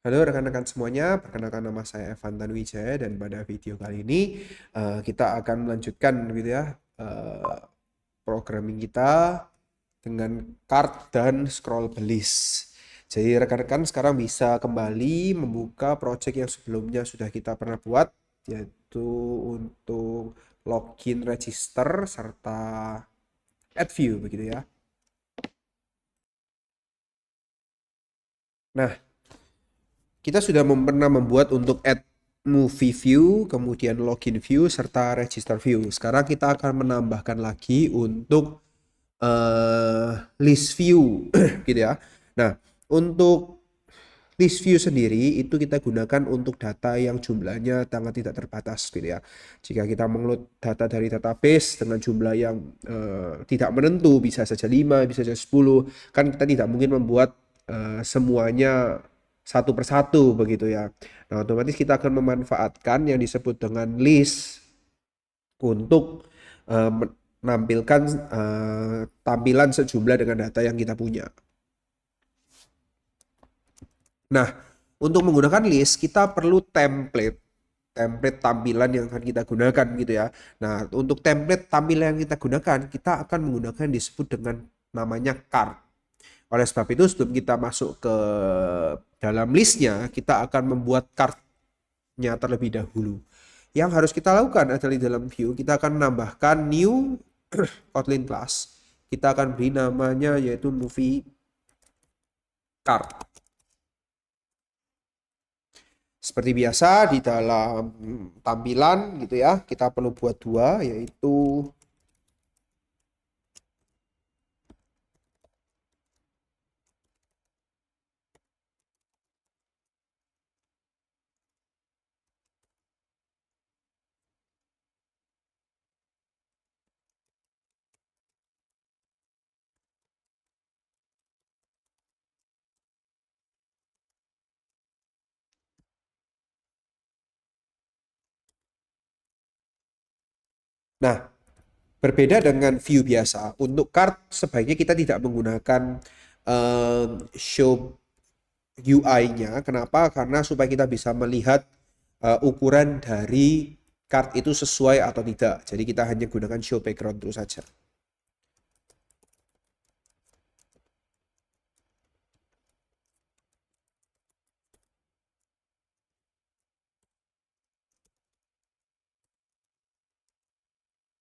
Halo rekan-rekan semuanya, perkenalkan nama saya Evan Tanwijaya dan pada video kali ini kita akan melanjutkan gitu ya eh, programming kita dengan card dan scrollable. Jadi rekan-rekan sekarang bisa kembali membuka project yang sebelumnya sudah kita pernah buat, yaitu untuk login register serta add view begitu ya. Nah, kita sudah pernah membuat untuk add movie view, kemudian login view, serta register view. Sekarang kita akan menambahkan lagi untuk list view gitu ya. Nah, untuk list view sendiri itu kita gunakan untuk data yang jumlahnya sangat tidak terbatas gitu ya. Jika kita mengload data dari database dengan jumlah yang tidak menentu, bisa saja 5, bisa saja 10, kan kita tidak mungkin membuat semuanya satu persatu begitu ya. Nah, otomatis kita akan memanfaatkan yang disebut dengan list untuk menampilkan tampilan sejumlah dengan data yang kita punya. Nah, untuk menggunakan list kita perlu template tampilan yang akan kita gunakan gitu ya. Nah, untuk template tampilan yang kita gunakan, kita akan menggunakan yang disebut dengan namanya card. Oleh sebab itu, sebelum kita masuk ke dalam listnya, kita akan membuat cardnya terlebih dahulu. Yang harus kita lakukan adalah di dalam view, kita akan menambahkan new Kotlin class. Kita akan beri namanya yaitu movie card. Seperti biasa di dalam tampilan gitu ya, kita perlu buat dua yaitu nah, berbeda dengan view biasa. Untuk card sebaiknya kita tidak menggunakan show UI-nya. Kenapa? Karena supaya kita bisa melihat ukuran dari card itu sesuai atau tidak. Jadi kita hanya gunakan show background terus saja.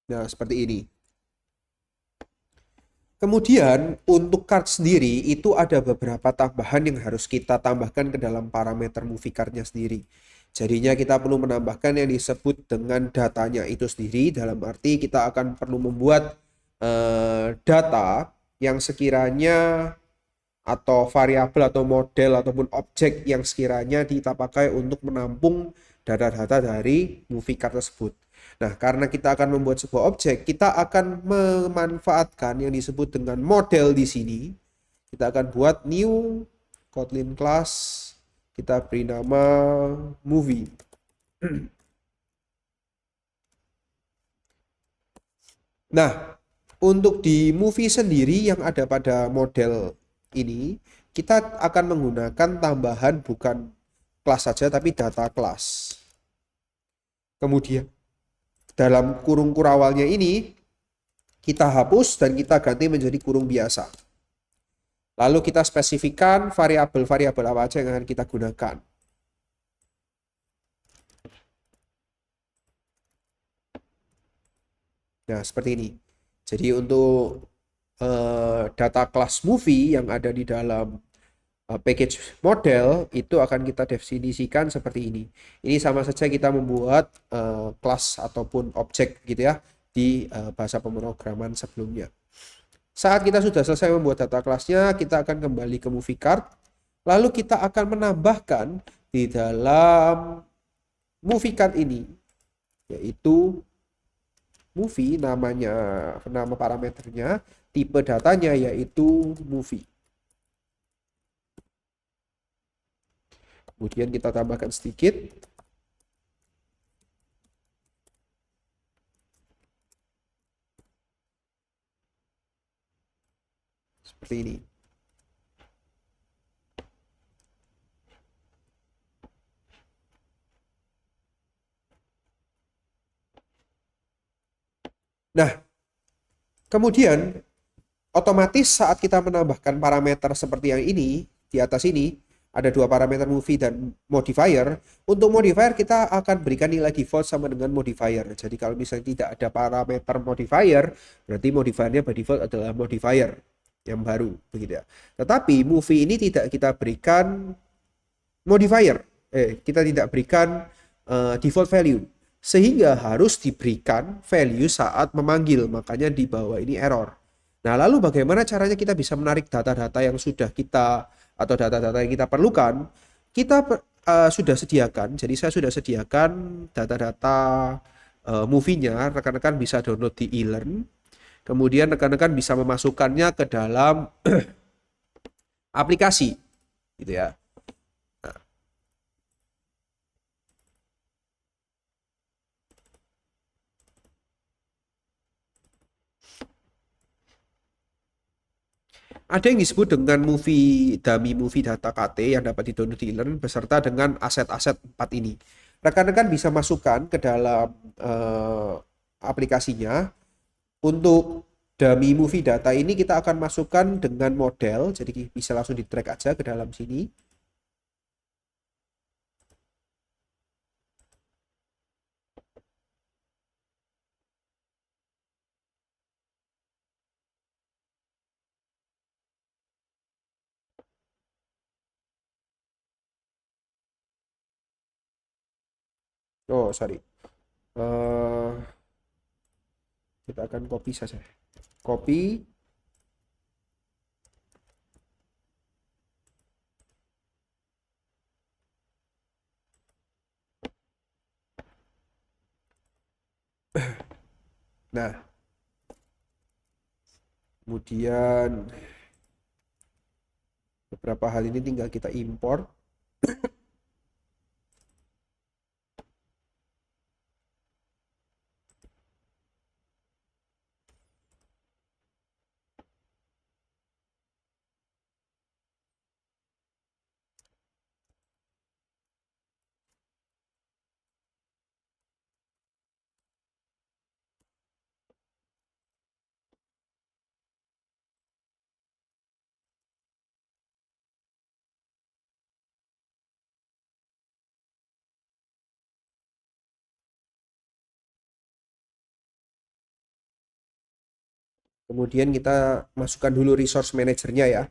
Nah, seperti ini. Kemudian untuk card sendiri itu ada beberapa tambahan yang harus kita tambahkan ke dalam parameter movie cardnya sendiri. Jadinya kita perlu menambahkan yang disebut dengan datanya itu sendiri, dalam arti kita akan perlu membuat data yang sekiranya atau variabel atau model ataupun objek yang sekiranya kita pakai untuk menampung data-data dari movie card tersebut. Nah, karena kita akan membuat sebuah objek, kita akan memanfaatkan yang disebut dengan model di sini. Kita akan buat new Kotlin class, kita beri nama movie. Nah, untuk di movie sendiri yang ada pada model ini, kita akan menggunakan tambahan bukan kelas saja tapi data kelas. Kemudian dalam kurung kurawalnya ini kita hapus dan kita ganti menjadi kurung biasa. Lalu kita spesifikkan variabel-variabel apa aja yang akan kita gunakan. Nah, seperti ini. Jadi untuk data kelas movie yang ada di dalam package model itu akan kita definisikan seperti ini. Ini sama saja kita membuat kelas ataupun objek gitu ya di bahasa pemrograman sebelumnya. Saat kita sudah selesai membuat data kelasnya, kita akan kembali ke movie card. Lalu kita akan menambahkan di dalam movie card ini yaitu movie namanya, nama parameternya, tipe datanya yaitu movie. Kemudian kita tambahkan sedikit seperti ini. Nah, kemudian otomatis saat kita menambahkan parameter seperti yang ini, di atas ini, ada dua parameter movie dan modifier. Untuk modifier kita akan berikan nilai default sama dengan modifier. Jadi kalau misalnya tidak ada parameter modifier, berarti modifiernya by default adalah modifier yang baru, begitu ya. Tetapi movie ini tidak kita berikan modifier. Kita tidak berikan default value. Sehingga harus diberikan value saat memanggil, makanya di bawah ini error. Nah, lalu bagaimana caranya kita bisa menarik data-data yang sudah kita atau data-data yang kita perlukan? Kita sudah sediakan, jadi saya sudah sediakan data-data movie-nya, rekan-rekan bisa download di eLearn. Kemudian rekan-rekan bisa memasukkannya ke dalam aplikasi, gitu ya. Ada yang disebut dengan dummy movie data KT yang dapat di-download di eLearn beserta dengan aset-aset 4 ini. Rekan-rekan bisa masukkan ke dalam aplikasinya. Untuk dummy movie data ini kita akan masukkan dengan model, jadi bisa langsung di-drag aja ke dalam sini. Oh, sorry. Kita akan copy saja. Copy. Nah, kemudian beberapa hal ini tinggal kita import. Kemudian kita masukkan dulu resource manager-nya ya.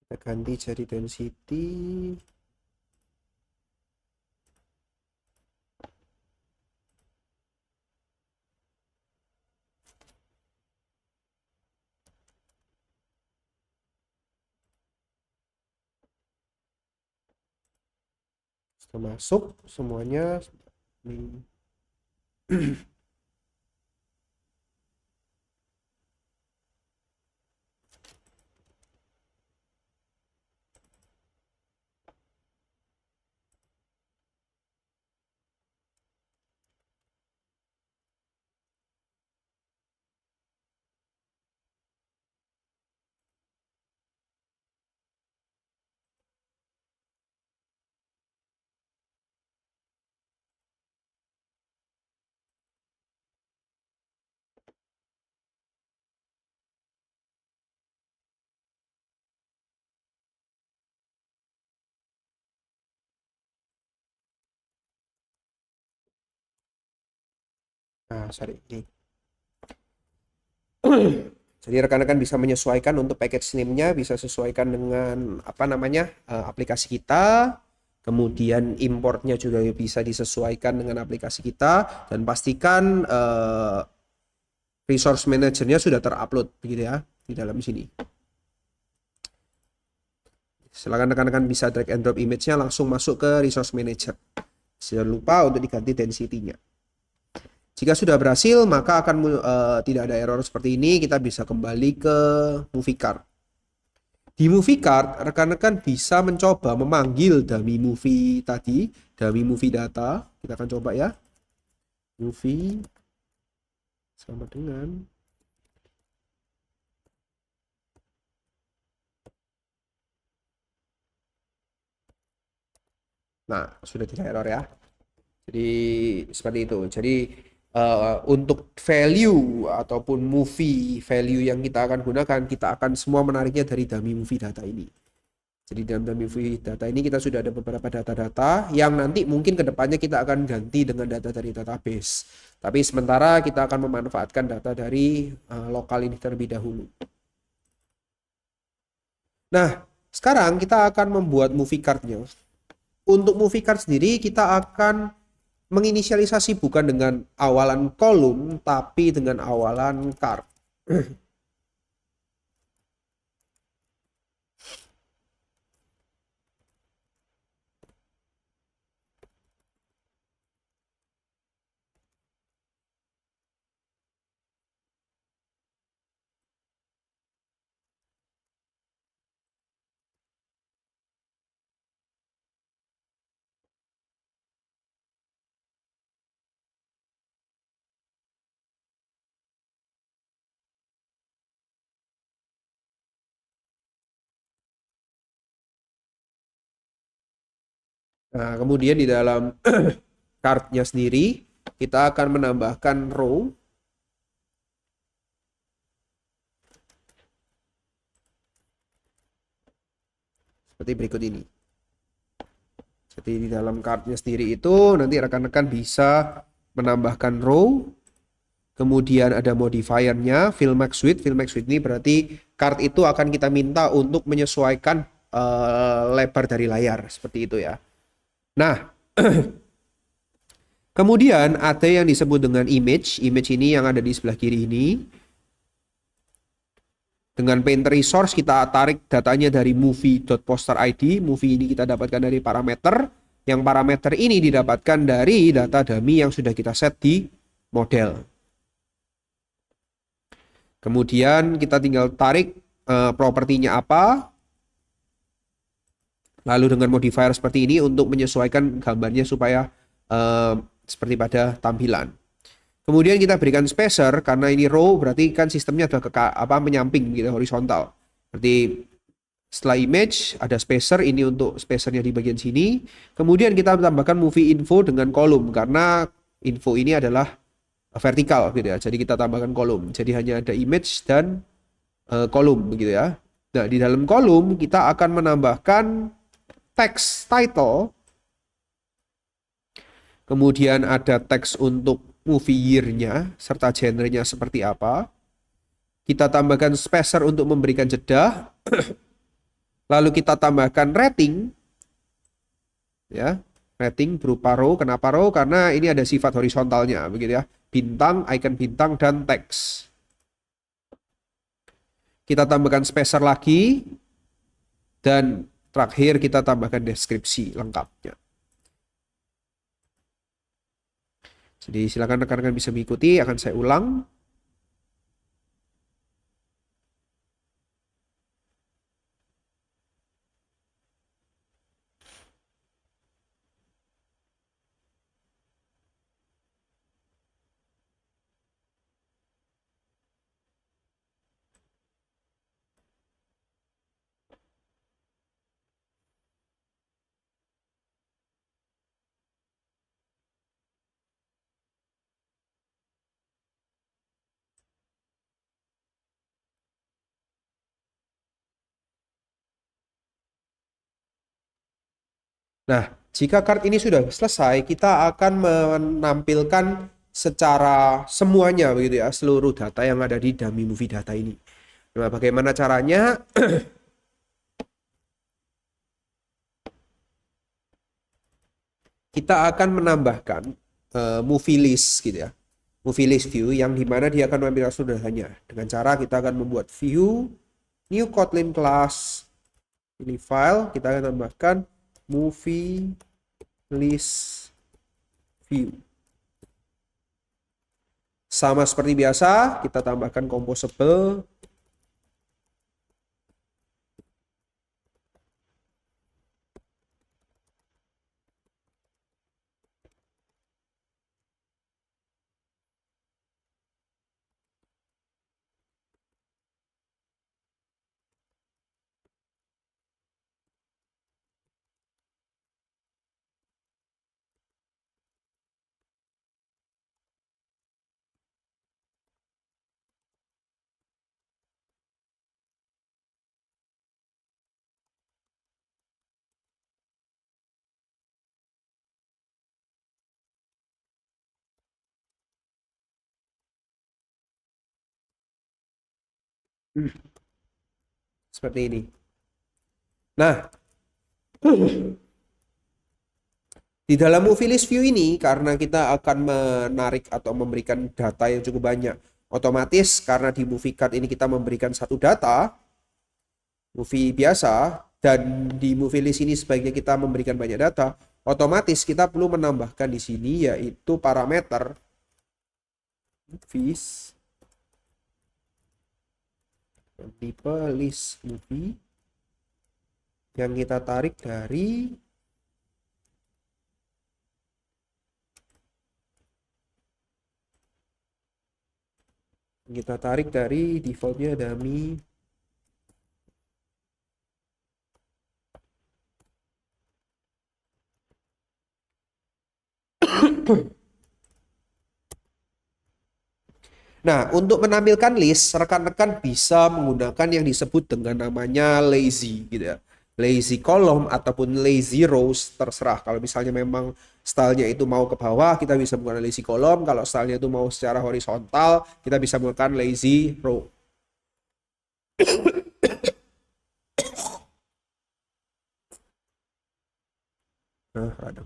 Kita ganti jadi density. Setelah masuk semuanya ini. Nah, sorry ini. Jadi rekan-rekan bisa menyesuaikan untuk package name-nya, bisa sesuaikan dengan apa namanya aplikasi kita. Kemudian importnya juga bisa disesuaikan dengan aplikasi kita dan pastikan resource manager-nya sudah terupload begitu ya di dalam sini. Silakan rekan-rekan bisa drag and drop image-nya langsung masuk ke resource manager. Jangan lupa untuk diganti density-nya. Jika sudah berhasil, maka akan tidak ada error seperti ini. Kita bisa kembali ke movie card. Di movie card, rekan-rekan bisa mencoba memanggil dummy movie tadi, dummy movie data. Kita akan coba ya. Movie sama dengan. Nah, sudah tidak error ya. Jadi seperti itu. Jadi untuk value ataupun movie value yang kita akan gunakan, kita akan semua menariknya dari dummy movie data ini. Jadi dalam dummy movie data ini kita sudah ada beberapa data-data yang nanti mungkin kedepannya kita akan ganti dengan data dari database. Tapi sementara kita akan memanfaatkan data dari lokal ini terlebih dahulu. Nah, sekarang kita akan membuat movie card-nya. Untuk movie card sendiri kita akan menginisialisasi bukan dengan awalan kolom tapi dengan awalan card. Nah, kemudian di dalam card-nya sendiri kita akan menambahkan row seperti berikut ini. Jadi di dalam card-nya sendiri itu nanti rekan-rekan bisa menambahkan row, kemudian ada modifier-nya fill max width. Fill max width ini berarti card itu akan kita minta untuk menyesuaikan lebar dari layar seperti itu ya. Nah, kemudian ada yang disebut dengan image. Image ini yang ada di sebelah kiri ini. Dengan paint resource kita tarik datanya dari movie.poster_id. Movie ini kita dapatkan dari parameter. Yang parameter ini didapatkan dari data dummy yang sudah kita set di model. Kemudian kita tinggal tarik propertinya apa. Lalu dengan modifier seperti ini untuk menyesuaikan gambarnya supaya seperti pada tampilan. Kemudian kita berikan spacer karena ini row berarti kan sistemnya adalah menyamping gitu horizontal. Berarti setelah image ada spacer, ini untuk spacernya di bagian sini. Kemudian kita tambahkan movie info dengan kolom karena info ini adalah vertikal gitu ya. Jadi kita tambahkan kolom. Jadi hanya ada image dan kolom begitu ya. Nah, di dalam kolom kita akan menambahkan text title. Kemudian ada teks untuk movie year-nya serta genre-nya seperti apa. Kita tambahkan spacer untuk memberikan jeda. Lalu kita tambahkan rating. Ya, rating berupa row. Kenapa row? Karena ini ada sifat horizontalnya begitu ya. Bintang, icon bintang dan teks. Kita tambahkan spacer lagi dan terakhir kita tambahkan deskripsi lengkapnya. Jadi silakan rekan-rekan bisa mengikuti, akan saya ulang. Nah, jika card ini sudah selesai, kita akan menampilkan secara semuanya begitu ya, seluruh data yang ada di dummy movie data ini. Nah, bagaimana caranya? Kita akan menambahkan movie list gitu ya. Movie list view yang dimana dia akan menampilkan seluruh datanya. Dengan cara kita akan membuat view, new Kotlin class, ini file, kita akan tambahkan movie list view. Sama seperti biasa, kita tambahkan composable. Seperti ini. Nah, di dalam movie list view ini, karena kita akan menarik atau memberikan data yang cukup banyak, otomatis karena di movie card ini kita memberikan satu data, movie biasa, dan di movie list ini sebaiknya kita memberikan banyak data, otomatis kita perlu menambahkan di sini yaitu parameter movies, tipe list movie yang kita tarik dari defaultnya dummy. Nah, untuk menampilkan list, rekan-rekan bisa menggunakan yang disebut dengan namanya lazy gitu ya. Lazy column ataupun lazy rows, terserah. Kalau misalnya memang stylenya itu mau ke bawah, kita bisa menggunakan lazy column. Kalau stylenya itu mau secara horizontal, kita bisa menggunakan lazy row. Nah, ada.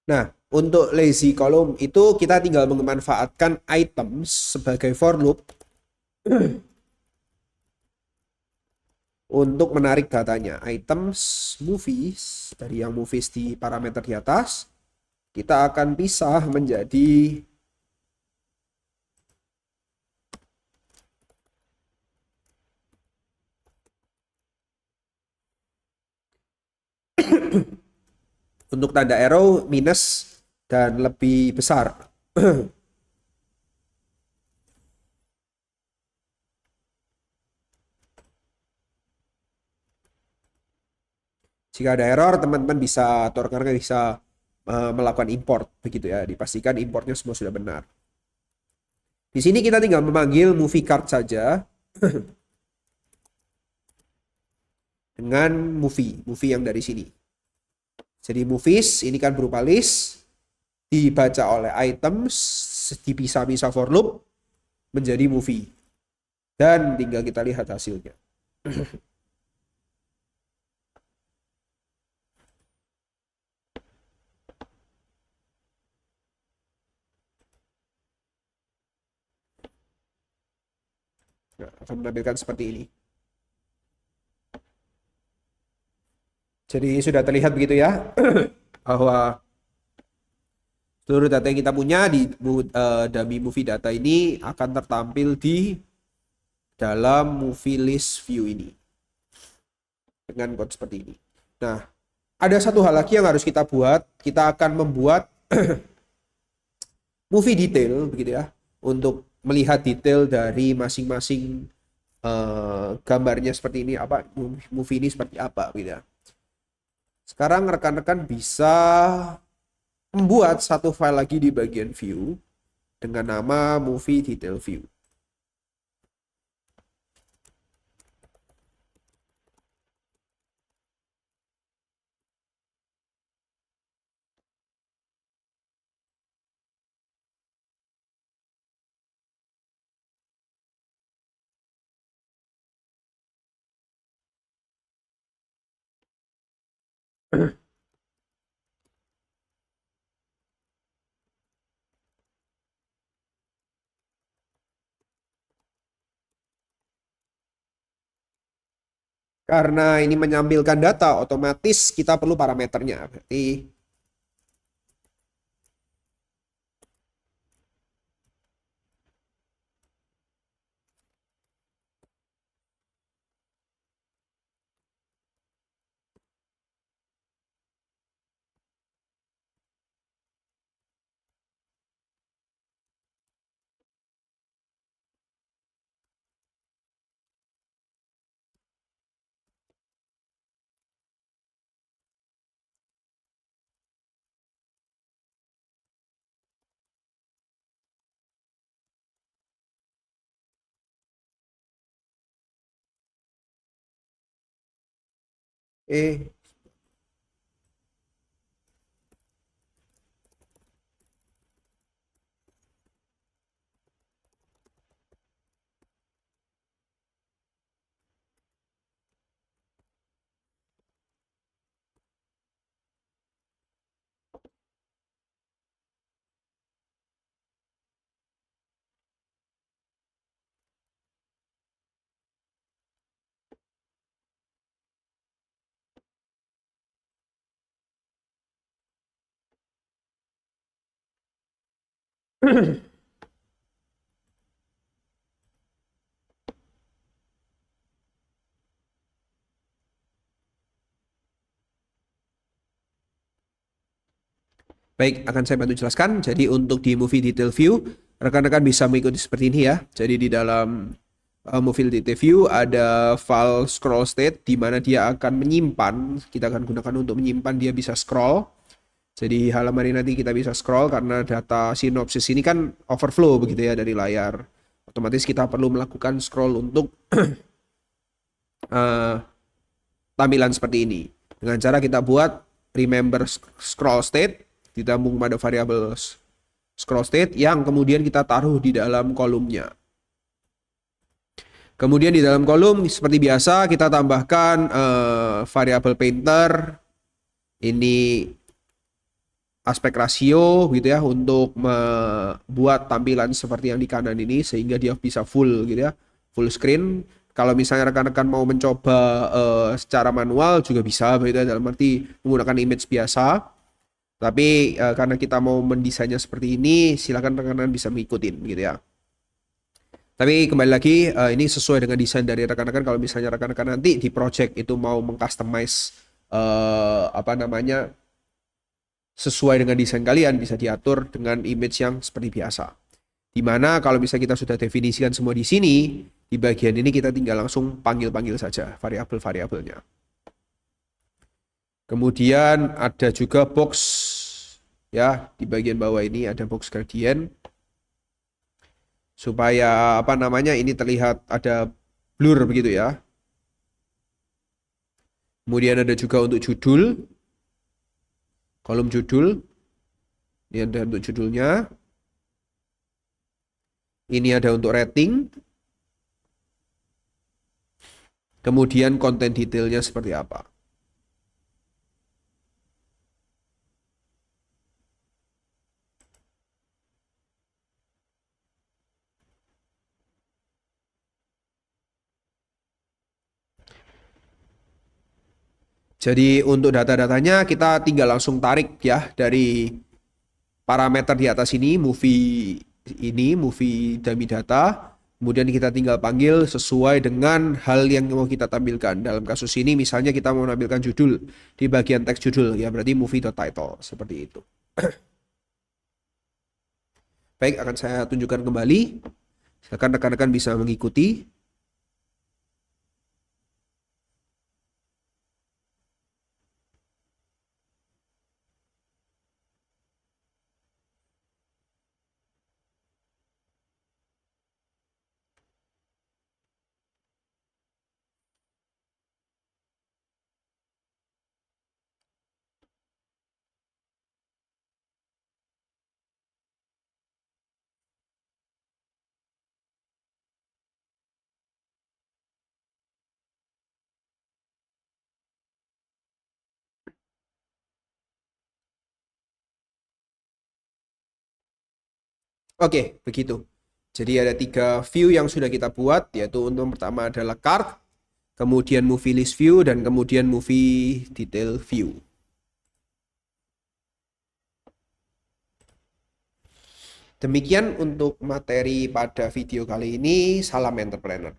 Nah, untuk lazy column itu kita tinggal memanfaatkan items sebagai for loop untuk menarik datanya. Items movies dari yang movies di parameter di atas kita akan pisah menjadi untuk tanda arrow minus dan lebih besar. Jika ada error, teman-teman bisa atau rekan-rekan bisa melakukan import begitu ya. Dipastikan importnya semua sudah benar. Di sini kita tinggal memanggil movie card saja dengan movie yang dari sini. Jadi movies ini kan berupa list dibaca oleh items dipisah-pisah for loop menjadi movie dan tinggal kita lihat hasilnya. Nah, akan menampilkan seperti ini. Jadi sudah terlihat begitu ya bahwa seluruh data yang kita punya di dummy movie data ini akan tertampil di dalam movie list view ini dengan code seperti ini. Nah, ada satu hal lagi yang harus kita buat. Kita akan membuat movie detail begitu ya untuk melihat detail dari masing-masing gambarnya seperti ini apa movie ini seperti apa gitu ya. Sekarang rekan-rekan bisa membuat satu file lagi di bagian view dengan nama movie detail view. Karena ini menampilkan data, otomatis kita perlu parameternya. Berarti eh baik, akan saya bantu jelaskan. Jadi untuk di movie detail view, rekan-rekan bisa mengikuti seperti ini ya. Jadi di dalam movie detail view ada file scroll state di mana dia akan menyimpan. Kita akan gunakan untuk menyimpan, dia bisa scroll. Jadi halaman ini nanti kita bisa scroll karena data sinopsis ini kan overflow begitu ya dari layar. Otomatis kita perlu melakukan scroll untuk uh, tampilan seperti ini. Dengan cara kita buat remember scroll state ditambung pada variabel scroll state yang kemudian kita taruh di dalam kolomnya. Kemudian di dalam kolom seperti biasa kita tambahkan variabel painter, ini aspek rasio gitu ya untuk membuat tampilan seperti yang di kanan ini sehingga dia bisa full gitu ya, full screen. Kalau misalnya rekan-rekan mau mencoba secara manual juga bisa gitu ya, dalam arti menggunakan image biasa. Tapi karena kita mau mendesainnya seperti ini, silakan rekan-rekan bisa mengikutin gitu ya. Tapi kembali lagi ini sesuai dengan desain dari rekan-rekan. Kalau misalnya rekan-rekan nanti di project itu mau mengcustomize apa namanya sesuai dengan desain kalian, bisa diatur dengan image yang seperti biasa. Dimana kalau misalnya kita sudah definisikan semua di sini, di bagian ini kita tinggal langsung panggil-panggil saja variabel-variabelnya. Kemudian ada juga box ya, di bagian bawah ini ada box gradient supaya apa namanya ini terlihat ada blur begitu ya. Kemudian ada juga untuk judul, kolom judul. Ini ada untuk judulnya. Ini ada untuk rating. Kemudian konten detailnya seperti apa. Jadi untuk data-datanya kita tinggal langsung tarik ya dari parameter di atas ini, movie dummy data. Kemudian kita tinggal panggil sesuai dengan hal yang mau kita tampilkan. Dalam kasus ini misalnya kita mau menampilkan judul di bagian teks judul ya, berarti movie.title seperti itu. Baik, akan saya tunjukkan kembali. Silakan rekan-rekan bisa mengikuti. Oke, begitu. Jadi ada 3 view yang sudah kita buat, yaitu untuk yang pertama adalah card, kemudian movie list view, dan kemudian movie detail view. Demikian untuk materi pada video kali ini. Salam entrepreneur.